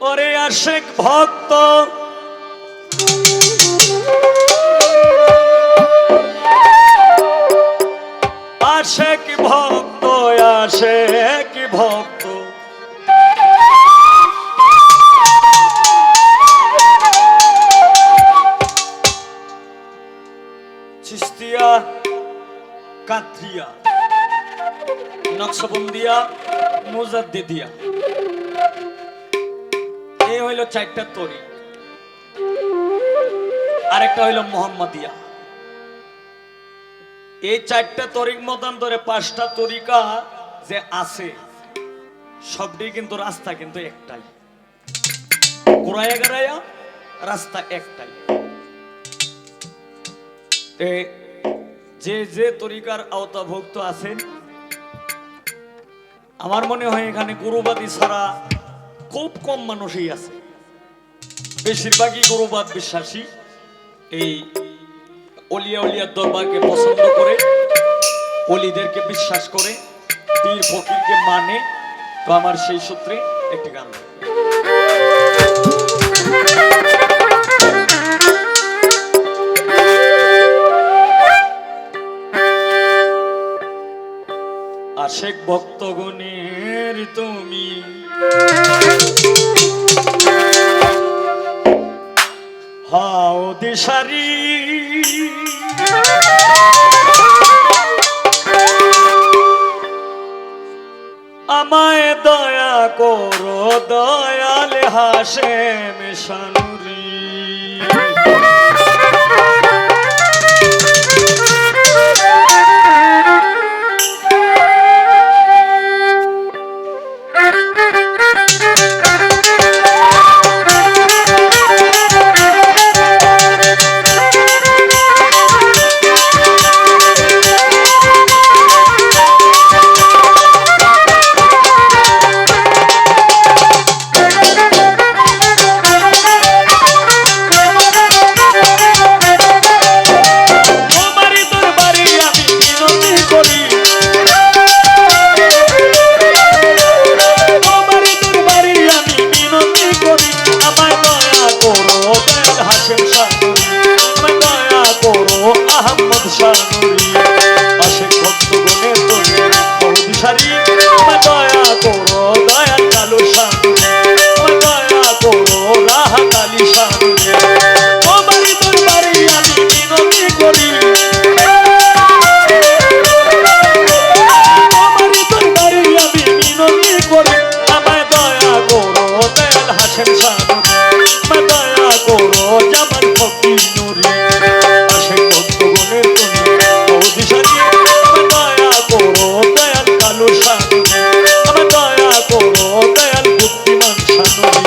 ওরে আশেক ভক্ত আশেক ভক্ত আশেক ভক্ত চিস্তিয়া কাদরিয়া নকশবন্দিয়া মুজাদ্দিদিয়া এই হইল চারটা তরি আরেকটা হইল মোহাম্মদিয়া। এই চারটা তরিক মতান্তরে পাঁচটা তরিকা যে আছে সবটি কিন্তু রাস্তা কিন্তু একটাই, ঘুরাইয়া গাড়াইয়া রাস্তা একটাই। যে যে তরিকার আওতাভুক্ত আছেন আমার মনে হয় এখানে গুরুবাদী ছাড়া খুব কম মানুষই আছে, বেশিরভাগই গুরুবাদ বিশ্বাসী। এই অলিয়া উলিয়ার দরবারকে পছন্দ করে, অলিদেরকে বিশ্বাস করে, পীর ফকিরকে মানে। তো আমার সেই সূত্রে একটি গান আশেক ভক্তগণের তুমি হাও দিশারি আমায় দয়া করো দয়াল হাশেম শানুরি। আশেক ভক্তগণের তুমি বহুদিশারি আমায় দয়া করো দয়াল কালু শানুরে, আমায় দয়া করো রাহা কালী শানুরে। তোমারই দরবারে আমি মিনতি করি, তোমারই দরবারে আমি মিনতি করি। আমায় দয়া করো দয়াল হাশেম শানুরে, আমায় দয়া করো জামাল ফকির নুরি। আশেক ভক্তগণের তুমি বহুদিশারি আমায় দয়া করো দয়াল কালু শানুরে, আমায় দয়া করো দয়াল বুদ্ধিমান শানুরি।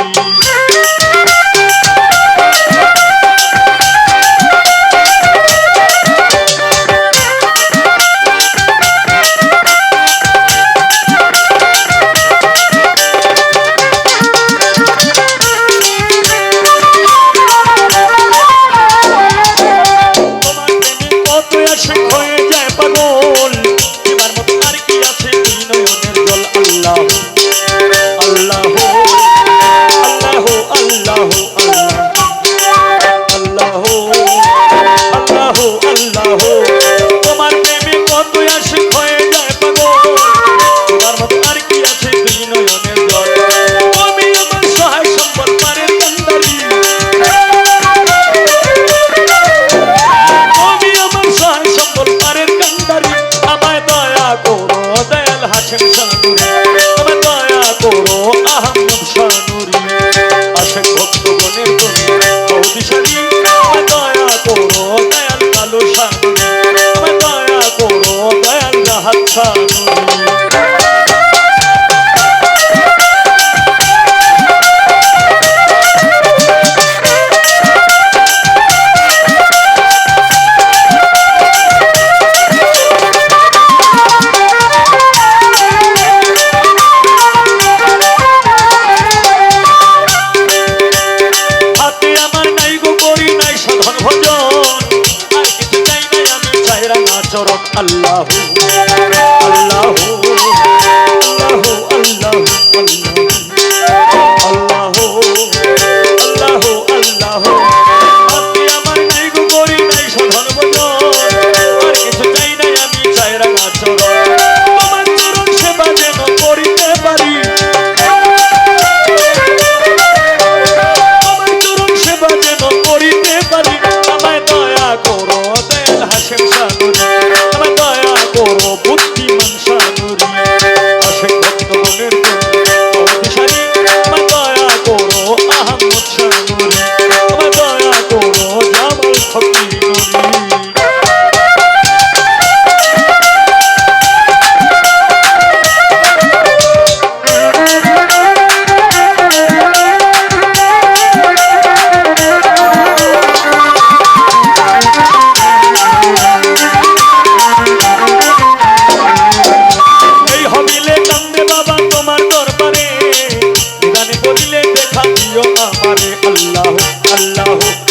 আশেক ভক্তগণের তুমি বহুদিশারি আমায় দয়া করো দয়াল কালু শানুরে, আমায় দয়া করো দয়াল রাহাত শানুরি।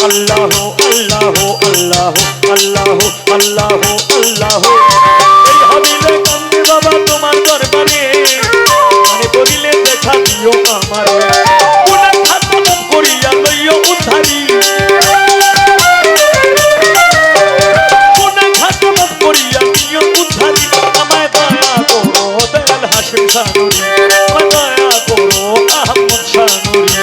আল্লাহ আল্লাহ আল্লাহ আল্লাহ আল্লাহ আল্লাহ। এই হবিলে কান্দি বাবা তোমার দরবারে, মানে বলিলে দেখা দিও আমারে, গুনাহ খাতা মাফ করিয়া লইও উদ্ধারি, গুনাহ খাতা মাফ করিয়া নিও উদ্ধারি। আমায় দয়া করো দয়াল হাসিম শানুরি, আমায় দয়া করো আহমদ শানুরি,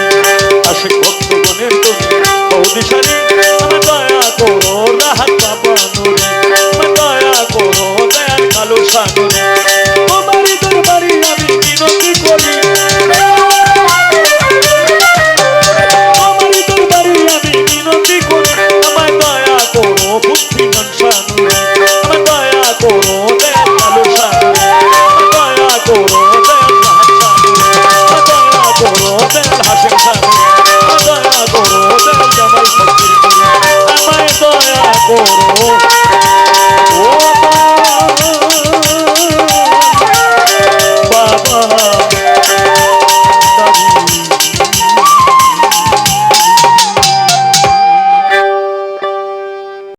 আশিক ভক্তগণের তুমি বৌদিশারি, আমায় দয়া করো রাহাত বাবা নুরি, আমায় দয়া করো দয়াল কালু শানুরি। তোমারই দরবারে আমি বিনতি করি, তোমারই দরবারে আমি বিনতি করি, আমায় দয়া করো বুদ্ধিমান শানুরি, আমায় দয়া করো দয়াল কালু শানুরি, আমায় দয়া করো দয়াল রাহাত শানুরি, আমায় দয়া করো দয়াল হাসিম শানুরি, আমায় দয়া করো দয়াল জামাল ফকির, আমায় দয়া করো